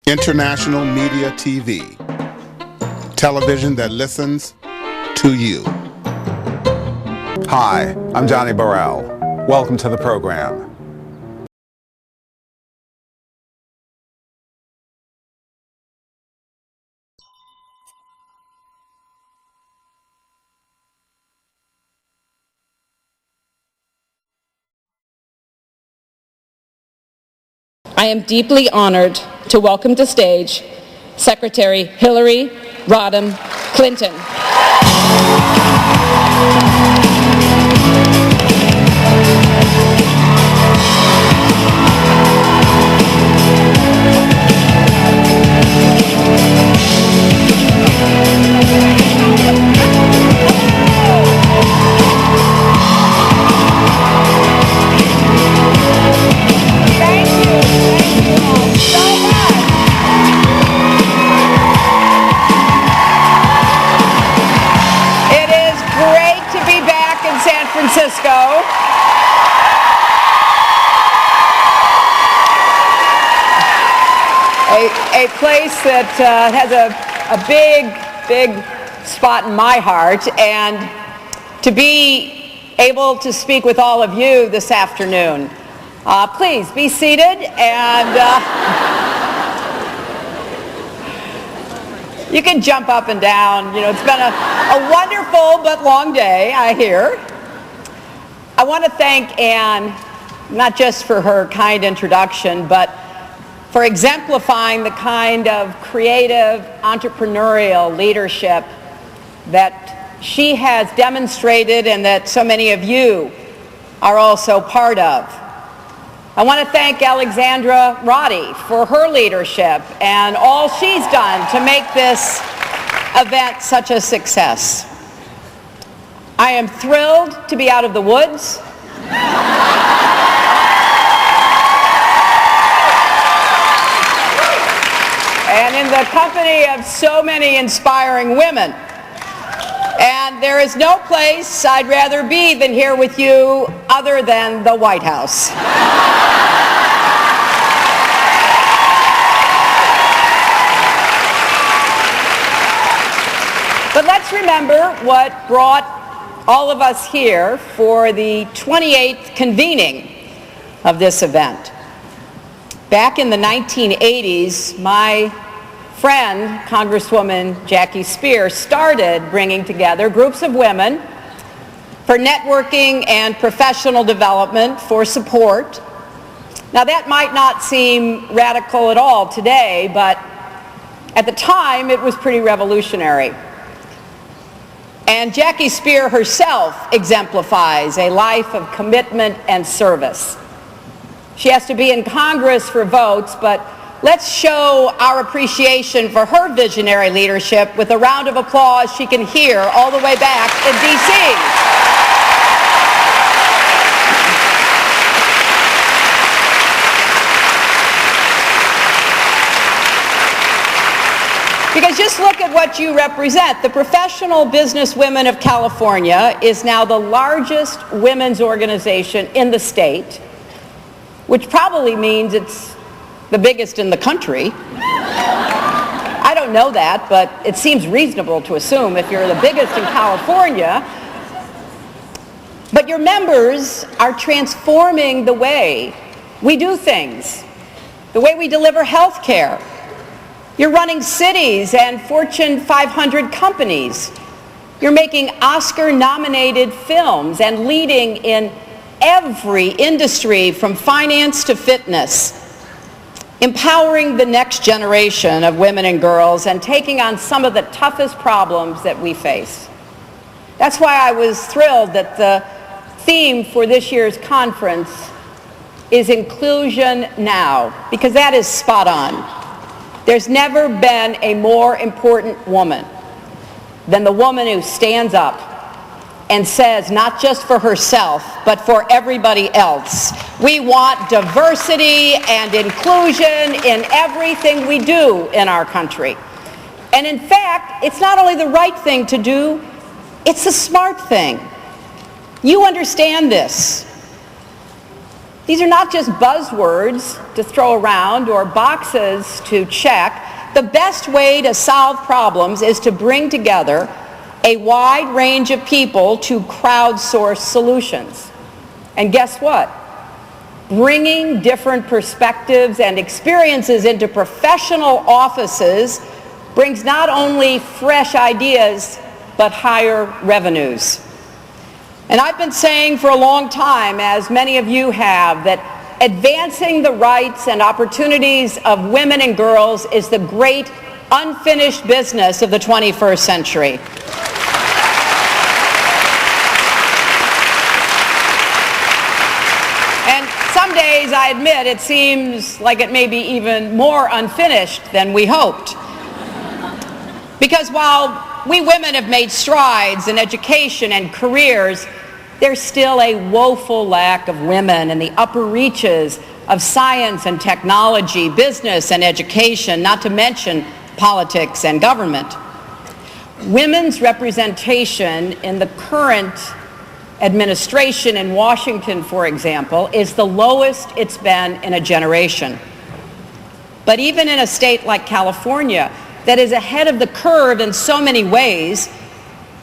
International Media TV, television that listens to you. Hi, I'm Johnnie Burrell. Welcome to the program. I am deeply honored to welcome to stage Secretary Hillary Rodham Clinton. Francisco. A place that has a big spot in my heart, and to be able to speak with all of you this afternoon. Please be seated, and you can jump up and down. You know, it's been a wonderful but long day, I hear. I want to thank Anne, not just for her kind introduction, but for exemplifying the kind of creative, entrepreneurial leadership that she has demonstrated and that so many of you are also part of. I want to thank Alexandra Roddy for her leadership and all she's done to make this event such a success. I am thrilled to be out of the woods. And in the company of so many inspiring women. And there is no place I'd rather be than here with you other than the White House. But let's remember what brought all of us here for the 28th convening of this event. Back in the 1980s, my friend, Congresswoman Jackie Speier, started bringing together groups of women for networking and professional development for support. Now that might not seem radical at all today, but at the time it was pretty revolutionary. And Jackie Speier herself exemplifies a life of commitment and service. She has to be in Congress for votes, but let's show our appreciation for her visionary leadership with a round of applause she can hear all the way back in D.C. Because just look at what you represent. The Professional Business Women of California is now the largest women's organization in the state, which probably means it's the biggest in the country. I don't know that, but it seems reasonable to assume if you're the biggest in California. But your members are transforming the way we do things, the way we deliver health care. You're running cities and Fortune 500 companies. You're making Oscar-nominated films and leading in every industry from finance to fitness, empowering the next generation of women and girls and taking on some of the toughest problems that we face. That's why I was thrilled that the theme for this year's conference is Inclusion Now, because that is spot on. There's never been a more important woman than the woman who stands up and says, not just for herself, but for everybody else, we want diversity and inclusion in everything we do in our country. And in fact, it's not only the right thing to do, it's a smart thing. You understand this. These are not just buzzwords to throw around or boxes to check. The best way to solve problems is to bring together a wide range of people to crowdsource solutions. And guess what? Bringing different perspectives and experiences into professional offices brings not only fresh ideas, but higher revenues. And I've been saying for a long time, as many of you have, that advancing the rights and opportunities of women and girls is the great unfinished business of the 21st century. And some days, I admit, it seems like it may be even more unfinished than we hoped. Because while we women have made strides in education and careers, there's still a woeful lack of women in the upper reaches of science and technology, business and education, not to mention politics and government. Women's representation in the current administration in Washington, for example, is the lowest it's been in a generation. But even in a state like California, that is ahead of the curve in so many ways,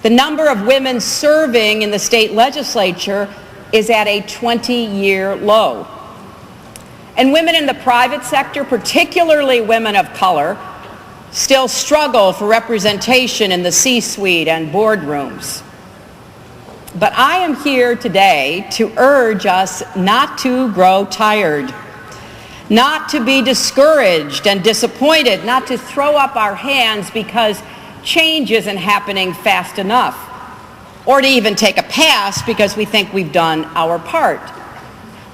the number of women serving in the state legislature is at a 20-year low. And women in the private sector, particularly women of color, still struggle for representation in the C-suite and boardrooms. But I am here today to urge us not to grow tired, not to be discouraged and disappointed, not to throw up our hands because change isn't happening fast enough, or to even take a pass because we think we've done our part.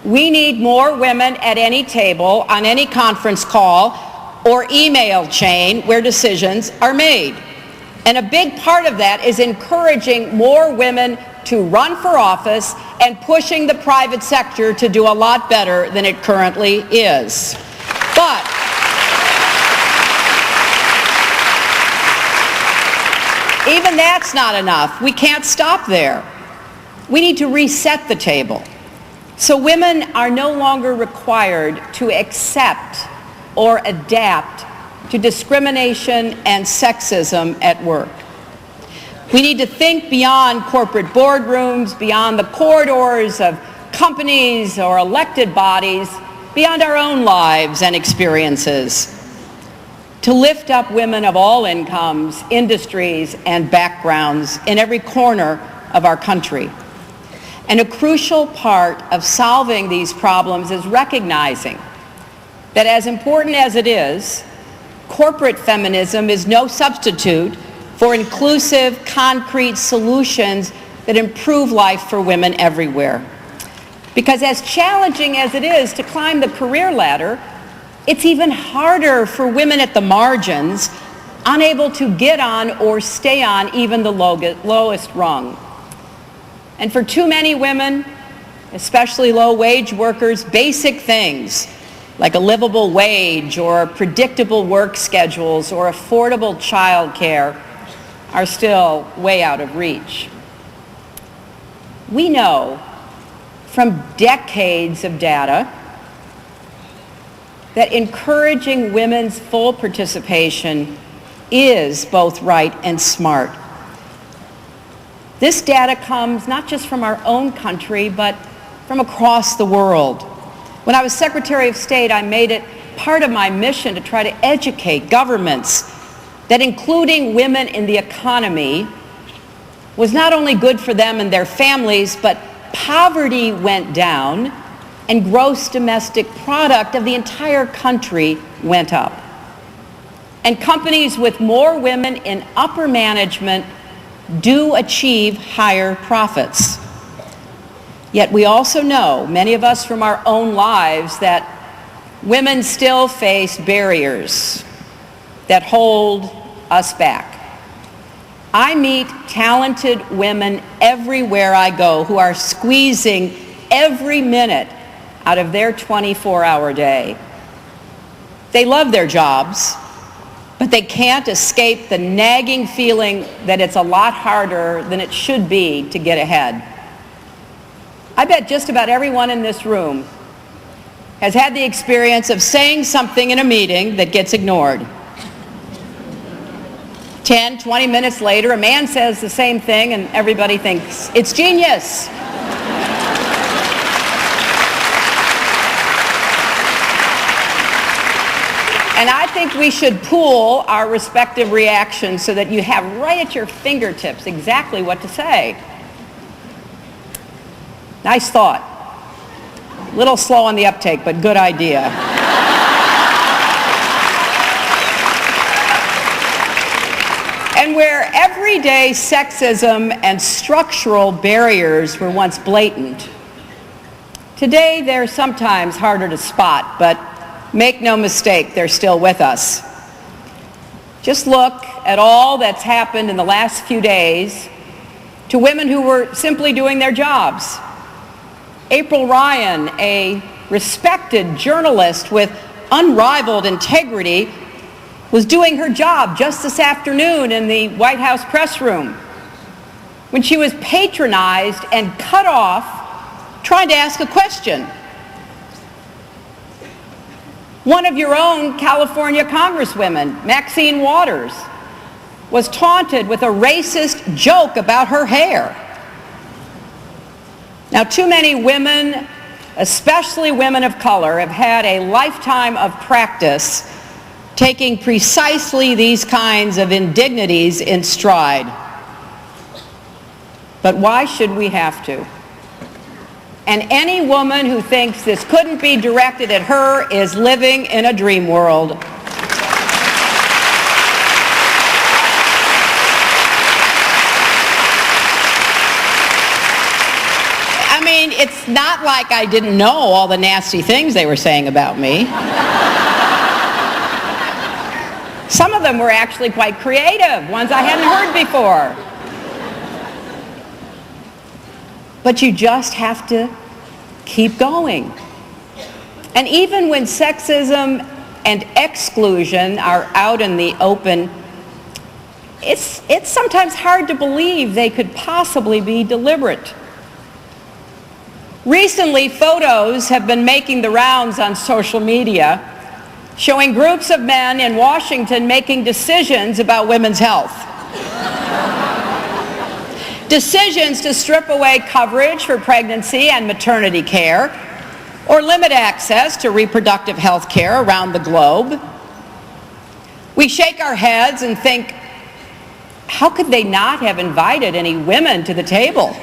We need more women at any table, on any conference call, or email chain where decisions are made. And a big part of that is encouraging more women to run for office and pushing the private sector to do a lot better than it currently is. But even that's not enough. We can't stop there. We need to reset the table. So women are no longer required to accept or adapt to discrimination and sexism at work. We need to think beyond corporate boardrooms, beyond the corridors of companies or elected bodies, beyond our own lives and experiences, to lift up women of all incomes, industries, and backgrounds in every corner of our country. And a crucial part of solving these problems is recognizing that, as important as it is, corporate feminism is no substitute for inclusive, concrete solutions that improve life for women everywhere. Because as challenging as it is to climb the career ladder, it's even harder for women at the margins, unable to get on or stay on even the lowest rung. And for too many women, especially low-wage workers, basic things like a livable wage or predictable work schedules or affordable child care are still way out of reach. We know from decades of data that encouraging women's full participation is both right and smart. This data comes not just from our own country, but from across the world. When I was Secretary of State, I made it part of my mission to try to educate governments that including women in the economy was not only good for them and their families, but poverty went down and gross domestic product of the entire country went up. And companies with more women in upper management do achieve higher profits. Yet we also know, many of us from our own lives, that women still face barriers that hold us back. I meet talented women everywhere I go who are squeezing every minute out of their 24-hour day. They love their jobs, but they can't escape the nagging feeling that it's a lot harder than it should be to get ahead. I bet just about everyone in this room has had the experience of saying something in a meeting that gets ignored. 10, 20 minutes later, a man says the same thing and everybody thinks it's genius. And I think we should pool our respective reactions so that you have right at your fingertips exactly what to say. Nice thought. A little slow on the uptake, but good idea. And where everyday sexism and structural barriers were once blatant, today they're sometimes harder to spot, but make no mistake, they're still with us. Just look at all that's happened in the last few days to women who were simply doing their jobs. April Ryan, a respected journalist with unrivaled integrity, was doing her job just this afternoon in the White House press room when she was patronized and cut off trying to ask a question. One of your own California congresswomen, Maxine Waters, was taunted with a racist joke about her hair. Now, too many women, especially women of color, have had a lifetime of practice taking precisely these kinds of indignities in stride. But why should we have to? And any woman who thinks this couldn't be directed at her is living in a dream world. I mean, it's not like I didn't know all the nasty things they were saying about me. Some of them were actually quite creative, ones I hadn't heard before. But you just have to keep going. And even when sexism and exclusion are out in the open, it's sometimes hard to believe they could possibly be deliberate. Recently, photos have been making the rounds on social media showing groups of men in Washington making decisions about women's health. Decisions to strip away coverage for pregnancy and maternity care, or limit access to reproductive health care around the globe. We shake our heads and think, how could they not have invited any women to the table?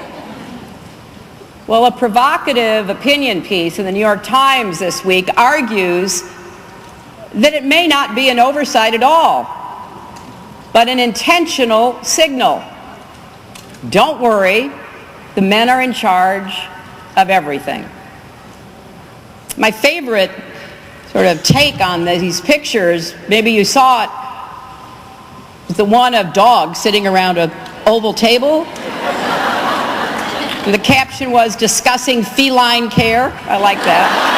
Well, a provocative opinion piece in the New York Times this week argues that it may not be an oversight at all, but an intentional signal. Don't worry, the men are in charge of everything. My favorite sort of take on these pictures, maybe you saw it, was the one of dogs sitting around an oval table. And the caption was, "Discussing feline care." I like that.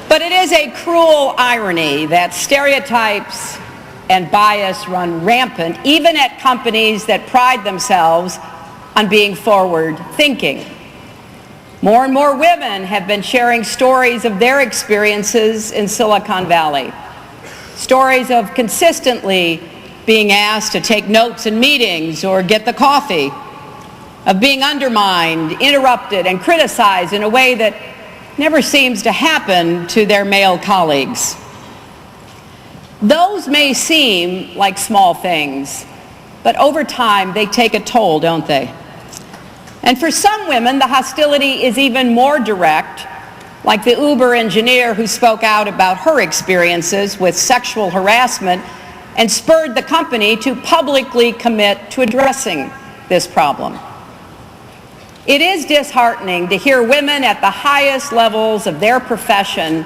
But it is a cruel irony that stereotypes and bias run rampant, even at companies that pride themselves on being forward-thinking. More and more women have been sharing stories of their experiences in Silicon Valley. Stories of consistently being asked to take notes in meetings or get the coffee, of being undermined, interrupted, and criticized in a way that never seems to happen to their male colleagues. Those may seem like small things, but over time they take a toll, don't they? And for some women, the hostility is even more direct, like the Uber engineer who spoke out about her experiences with sexual harassment and spurred the company to publicly commit to addressing this problem. It is disheartening to hear women at the highest levels of their profession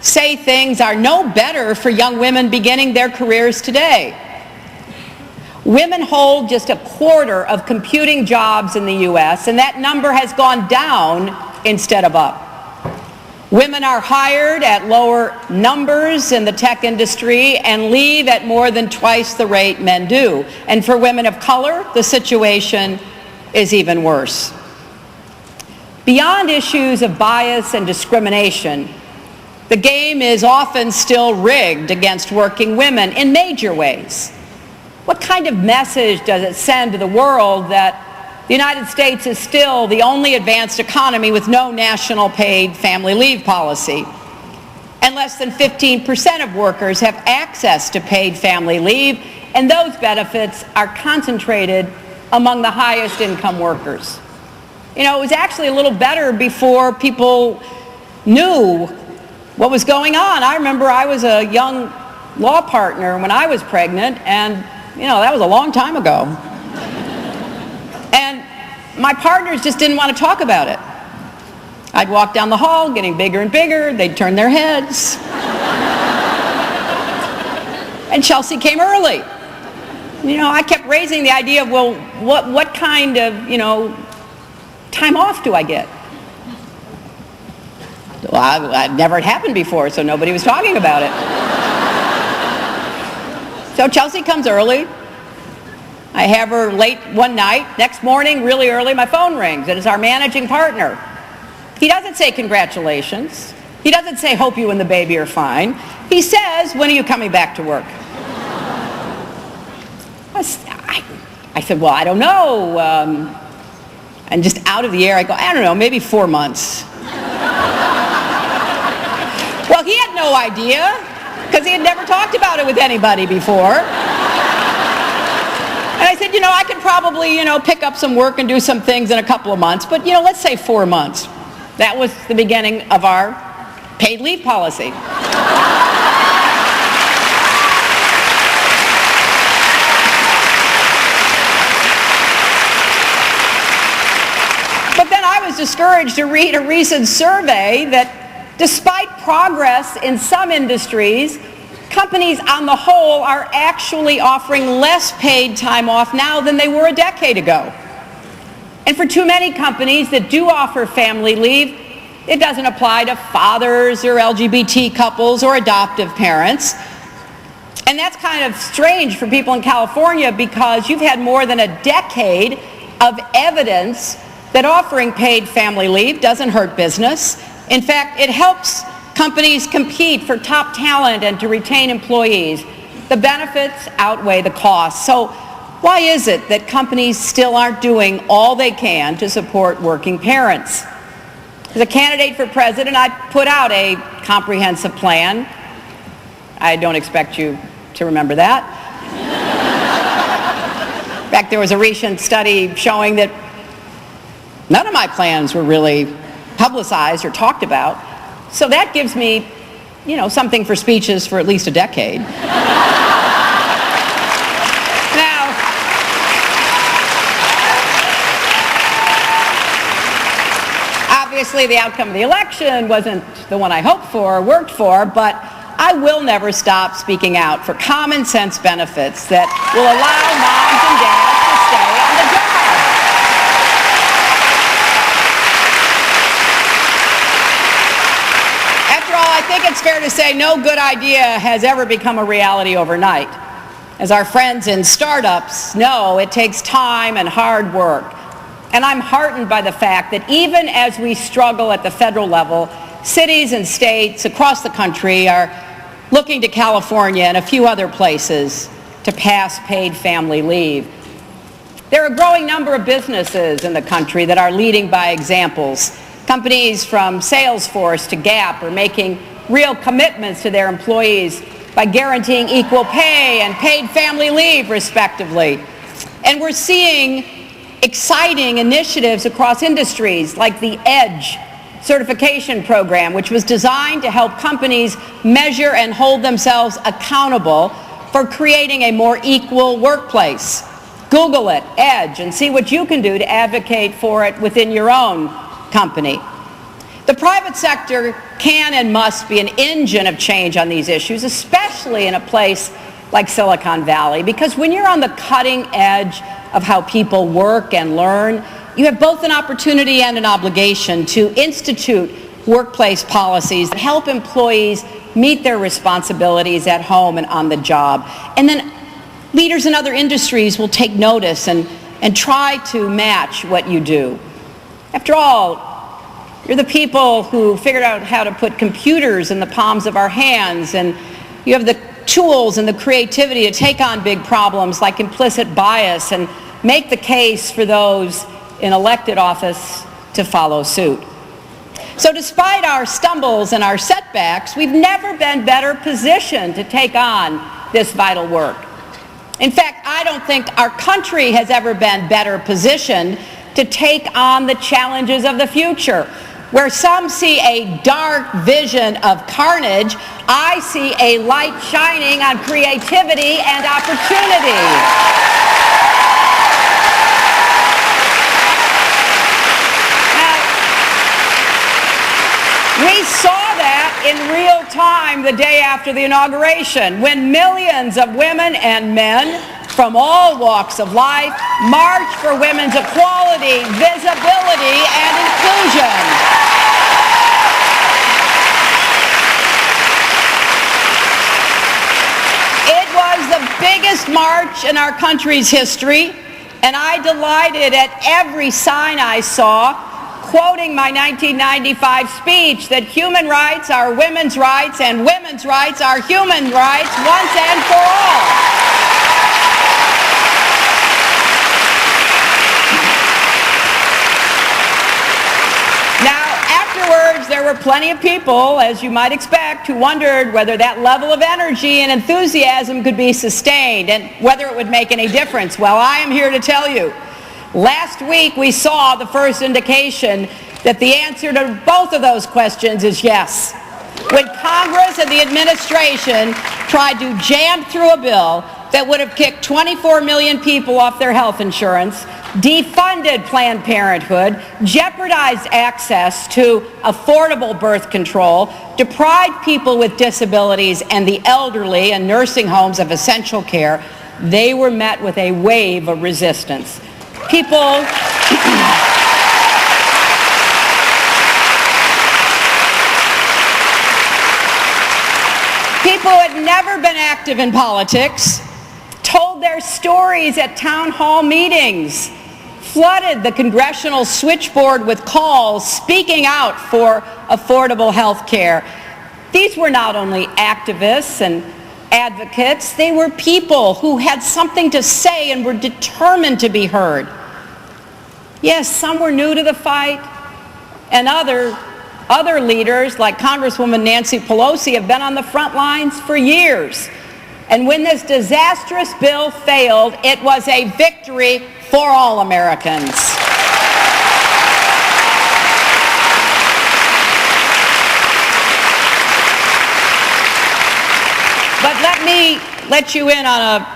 say things are no better for young women beginning their careers today. Women hold just a quarter of computing jobs in the U.S., and that number has gone down instead of up. Women are hired at lower numbers in the tech industry and leave at more than twice the rate men do. And for women of color, the situation is even worse. Beyond issues of bias and discrimination, the game is often still rigged against working women in major ways. What kind of message does it send to the world that the United States is still the only advanced economy with no national paid family leave policy? And less than 15% of workers have access to paid family leave, and those benefits are concentrated among the highest income workers. You know, it was actually a little better before people knew what was going on. I remember I was a young law partner when I was pregnant, and, you know, that was a long time ago. And my partners just didn't want to talk about it. I'd walk down the hall, getting bigger and bigger. They'd turn their heads. And Chelsea came early. You know, I kept raising the idea of, well, what kind of, you know, time off do I get? Well, I'd never had happened before, so nobody was talking about it. So Chelsea comes early. I have her late one night. Next morning, really early, my phone rings. It is our managing partner. He doesn't say congratulations. He doesn't say hope you and the baby are fine. He says, when are you coming back to work? I said, well, I don't know. And just out of the air, I go, I don't know, maybe 4 months. Well, he had no idea, because he had never talked about it with anybody before. And I said, you know, I could probably, you know, pick up some work and do some things in a couple of months, but, you know, let's say 4 months. That was the beginning of our paid leave policy. But then I was discouraged to read a recent survey that despite progress in some industries, companies on the whole are actually offering less paid time off now than they were a decade ago. And for too many companies that do offer family leave, it doesn't apply to fathers or LGBT couples or adoptive parents. And that's kind of strange for people in California, because you've had more than a decade of evidence that offering paid family leave doesn't hurt business. In fact, it helps companies compete for top talent and to retain employees. The benefits outweigh the costs. So why is it that companies still aren't doing all they can to support working parents? As a candidate for president, I put out a comprehensive plan. I don't expect you to remember that. In fact, there was a recent study showing that none of my plans were really publicized or talked about. So that gives me, you know, something for speeches for at least a decade. Now, obviously the outcome of the election wasn't the one I hoped for or worked for, but I will never stop speaking out for common sense benefits that will allow moms and dads to stay on the job. I think it's fair to say no good idea has ever become a reality overnight. As our friends in startups know, it takes time and hard work. And I'm heartened by the fact that even as we struggle at the federal level, cities and states across the country are looking to California and a few other places to pass paid family leave. There are a growing number of businesses in the country that are leading by examples. Companies from Salesforce to Gap are making real commitments to their employees by guaranteeing equal pay and paid family leave, respectively. And we're seeing exciting initiatives across industries like the EDGE certification program, which was designed to help companies measure and hold themselves accountable for creating a more equal workplace. Google it, EDGE, and see what you can do to advocate for it within your own company. The private sector can and must be an engine of change on these issues, especially in a place like Silicon Valley, because when you're on the cutting edge of how people work and learn, you have both an opportunity and an obligation to institute workplace policies that help employees meet their responsibilities at home and on the job. And then leaders in other industries will take notice and try to match what you do. After all, You're the people who figured out how to put computers in the palms of our hands, and you have the tools and the creativity to take on big problems like implicit bias and make the case for those in elected office to follow suit. So despite our stumbles and our setbacks, we've never been better positioned to take on this vital work. In fact, I don't think our country has ever been better positioned to take on the challenges of the future. Where some see a dark vision of carnage, I see a light shining on creativity and opportunity. We saw that in real time the day after the inauguration, when millions of women and men from all walks of life marched for women's equality, visibility, and inclusion. It was the biggest march in our country's history, and I delighted at every sign I saw, quoting my 1995 speech that human rights are women's rights and women's rights are human rights once and for all. Now, afterwards, there were plenty of people, as you might expect, who wondered whether that level of energy and enthusiasm could be sustained and whether it would make any difference. Well, I am here to tell you, last week we saw the first indication that the answer to both of those questions is yes. When Congress and the administration tried to jam through a bill that would have kicked 24 million people off their health insurance, defunded Planned Parenthood, jeopardized access to affordable birth control, deprived people with disabilities and the elderly and nursing homes of essential care, they were met with a wave of resistance. People who had never been active in politics told their stories at town hall meetings, flooded the congressional switchboard with calls speaking out for affordable health care. These were not only activists and advocates, they were people who had something to say and were determined to be heard. Yes, some were new to the fight, and other leaders, like Congresswoman Nancy Pelosi, have been on the front lines for years. And when this disastrous bill failed, it was a victory for all Americans. But let me let you in on a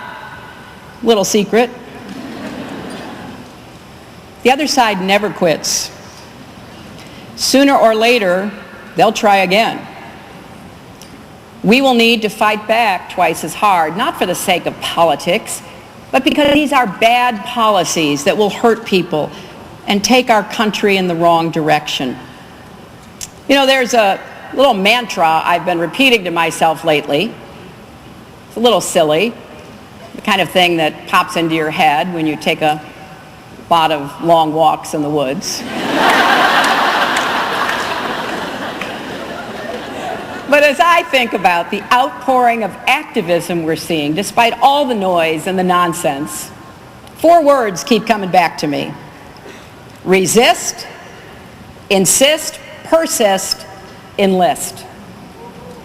little secret. The other side never quits. Sooner or later, they'll try again. We will need to fight back twice as hard, not for the sake of politics, but because these are bad policies that will hurt people and take our country in the wrong direction. You know, there's a little mantra I've been repeating to myself lately. It's a little silly, the kind of thing that pops into your head when you take a lot of long walks in the woods. But as I think about the outpouring of activism we're seeing, despite all the noise and the nonsense, 4 words keep coming back to me: resist, insist, persist, enlist.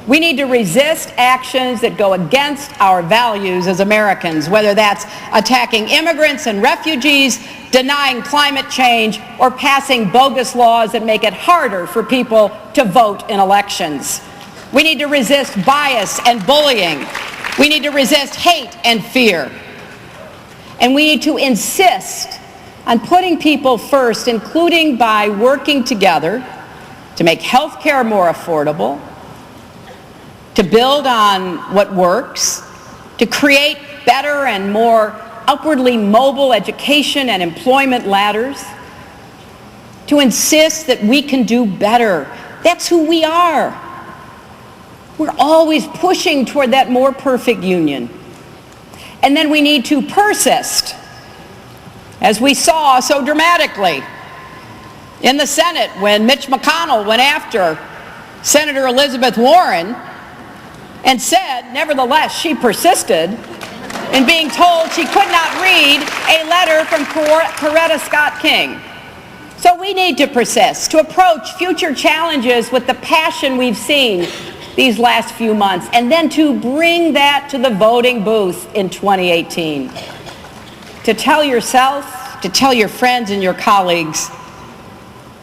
We need to resist actions that go against our values as Americans, whether that's attacking immigrants and refugees, denying climate change, or passing bogus laws that make it harder for people to vote in elections. We need to resist bias and bullying. We need to resist hate and fear. And we need to insist on putting people first, including by working together to make health care more affordable, to build on what works, to create better and more upwardly mobile education and employment ladders, to insist that we can do better. That's who we are. We're always pushing toward that more perfect union. And then we need to persist, as we saw so dramatically. In the Senate, when Mitch McConnell went after Senator Elizabeth Warren and said, nevertheless, she persisted in being told she could not read a letter from Coretta Scott King. So we need to persist, to approach future challenges with the passion we've seen these last few months, and then to bring that to the voting booth in 2018. To tell yourself, to tell your friends and your colleagues,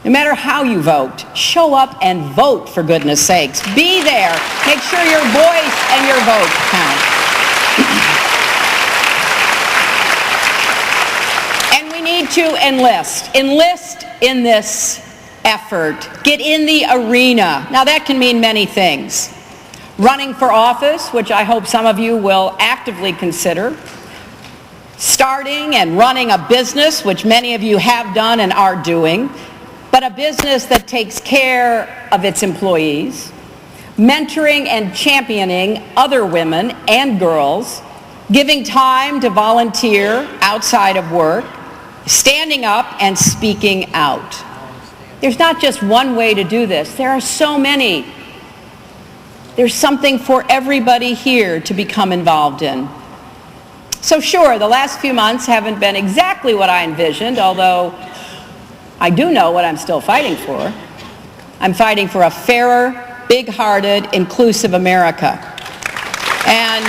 no matter how you vote, show up and vote, for goodness sakes. Be there. Make sure your voice and your vote count. And we need to enlist. Enlist in this effort. Get in the arena. Now that can mean many things. Running for office, which I hope some of you will actively consider. Starting and running a business, which many of you have done and are doing, but a business that takes care of its employees. Mentoring and championing other women and girls. Giving time to volunteer outside of work. Standing up and speaking out. There's not just one way to do this. There are so many. There's something for everybody here to become involved in. So sure, the last few months haven't been exactly what I envisioned, although I do know what I'm still fighting for. I'm fighting for a fairer, big-hearted, inclusive America. And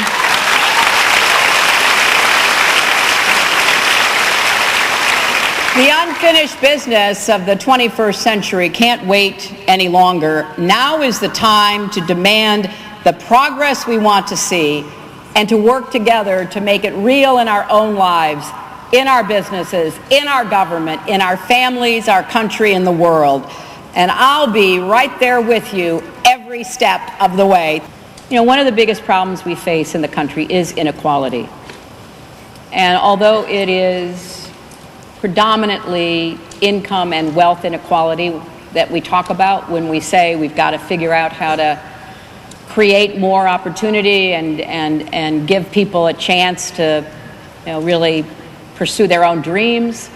the unfinished business of the 21st century can't wait any longer. Now is the time to demand the progress we want to see and to work together to make it real in our own lives, in our businesses, in our government, in our families, our country, and the world. And I'll be right there with you every step of the way. You know, one of the biggest problems we face in the country is inequality. And although it is predominantly income and wealth inequality that we talk about when we say we've got to figure out how to create more opportunity and give people a chance to, you know, really pursue their own dreams.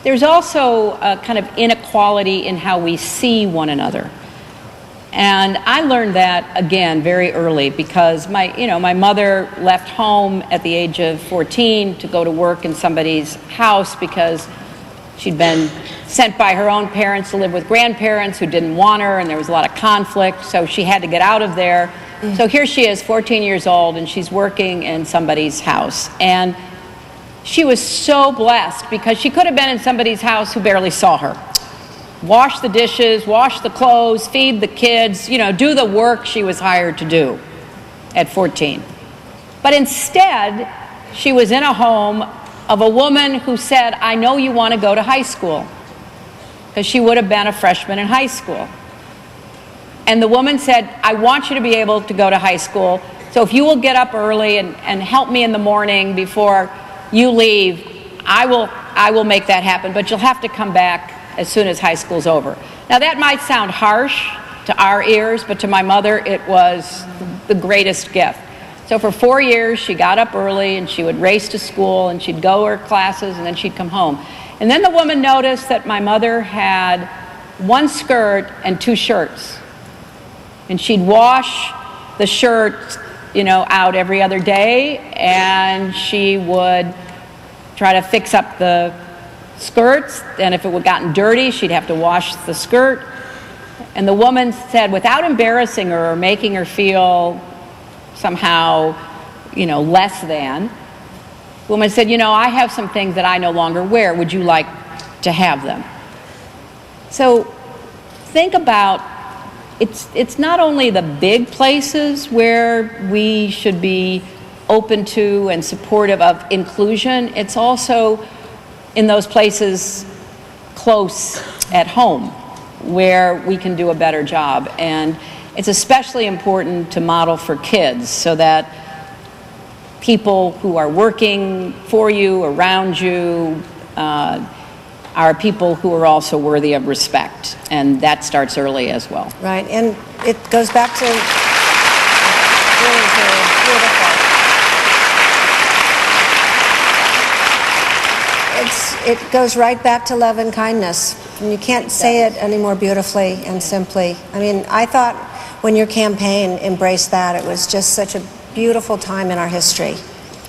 There's also a kind of inequality in how we see one another. And I learned that, again, very early because my mother left home at the age of 14 to go to work in somebody's house because she'd been sent by her own parents to live with grandparents who didn't want her, and there was a lot of conflict, so she had to get out of there. So here she is, 14 years old, and she's working in somebody's house. And she was so blessed because she could have been in somebody's house who barely saw her. Wash the dishes, wash the clothes, feed the kids, do the work she was hired to do at 14. But instead, she was in a home of a woman who said, I know you want to go to high school, because she would have been a freshman in high school. And the woman said, I want you to be able to go to high school, so if you will get up early and help me in the morning before you leave, I will make that happen, but you'll have to come back as soon as high school's over. Now that might sound harsh to our ears, but to my mother it was the greatest gift. So for 4 years she got up early and she would race to school and she'd go to her classes and then she'd come home. And then the woman noticed that my mother had one skirt and two shirts. And she'd wash the shirt, out every other day, and she would try to fix up the skirts, and if it had gotten dirty, she'd have to wash the skirt. And the woman said, without embarrassing her or making her feel somehow, less than, the woman said, I have some things that I no longer wear. Would you like to have them? So think about, it's not only the big places where we should be open to and supportive of inclusion, it's also in those places close at home where we can do a better job. And it's especially important to model for kids so that people who are working for you, around you, are people who are also worthy of respect. And that starts early as well. Right, and it goes back to beautiful. It goes right back to love and kindness. And you can't say it any more beautifully and simply. I mean, I thought when your campaign embraced that, it was just such a beautiful time in our history.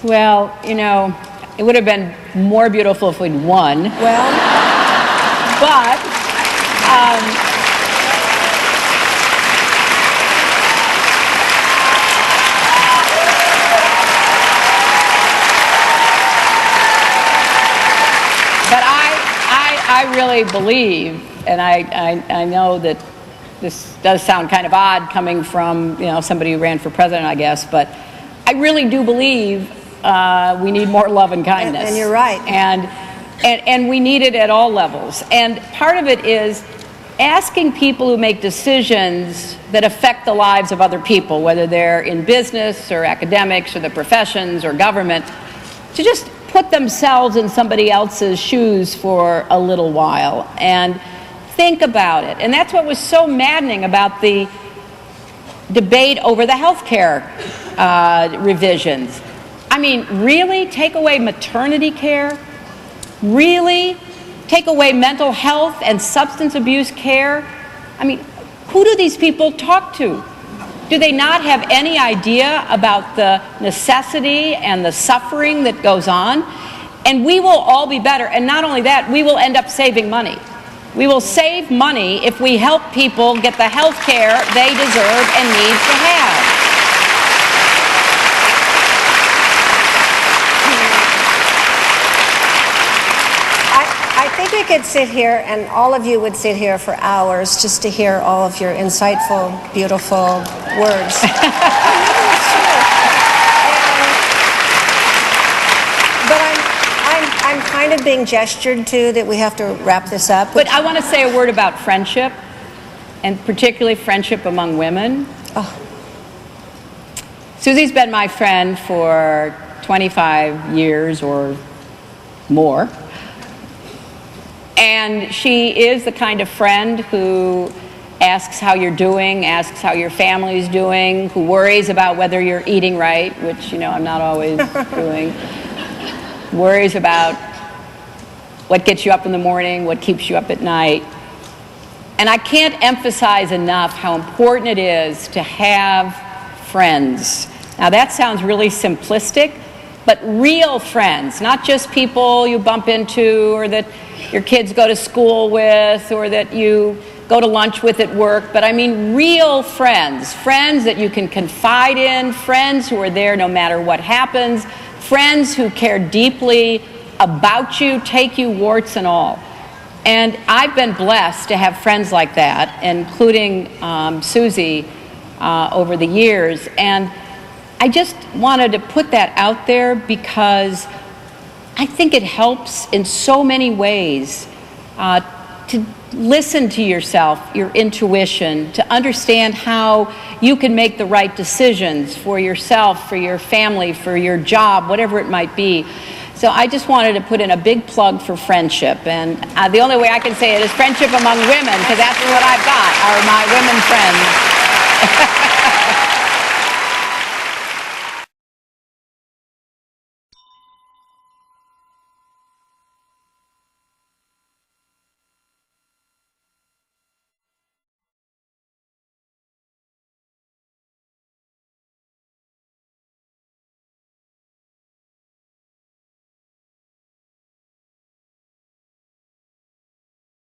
Well, you know, it would have been more beautiful if we'd won. Well, But I really believe, and I know that this does sound kind of odd coming from, you know, somebody who ran for president, I guess, but I really do believe we need more love and kindness. And you're right. And we need it at all levels. And part of it is asking people who make decisions that affect the lives of other people, whether they're in business or academics or the professions or government, to just put themselves in somebody else's shoes for a little while and think about it. And that's what was so maddening about the debate over the health care revisions. I mean, really? Take away maternity care? Really? Take away mental health and substance abuse care? I mean, who do these people talk to? Do they not have any idea about the necessity and the suffering that goes on? And we will all be better. And not only that, we will end up saving money. We will save money if we help people get the health care they deserve and need to have. I think we could sit here, and all of you would sit here for hours just to hear all of your insightful, beautiful words. But I'm kind of being gestured to that we have to wrap this up. But I want to say a word about friendship, and particularly friendship among women. Oh. Susie's been my friend for 25 years or more. And she is the kind of friend who asks how you're doing, asks how your family's doing, who worries about whether you're eating right, which, you know, I'm not always doing, worries about what gets you up in the morning, what keeps you up at night. And I can't emphasize enough how important it is to have friends. Now that sounds really simplistic, but real friends, not just people you bump into or that your kids go to school with or that you go to lunch with at work, but I mean real friends, friends that you can confide in, friends who are there no matter what happens, friends who care deeply about you, take you warts and all. And I've been blessed to have friends like that, including Susie over the years. And I just wanted to put that out there because I think it helps in so many ways to listen to yourself, your intuition, to understand how you can make the right decisions for yourself, for your family, for your job, whatever it might be. So I just wanted to put in a big plug for friendship. And the only way I can say it is friendship among women, because that's what I've got, are my women friends.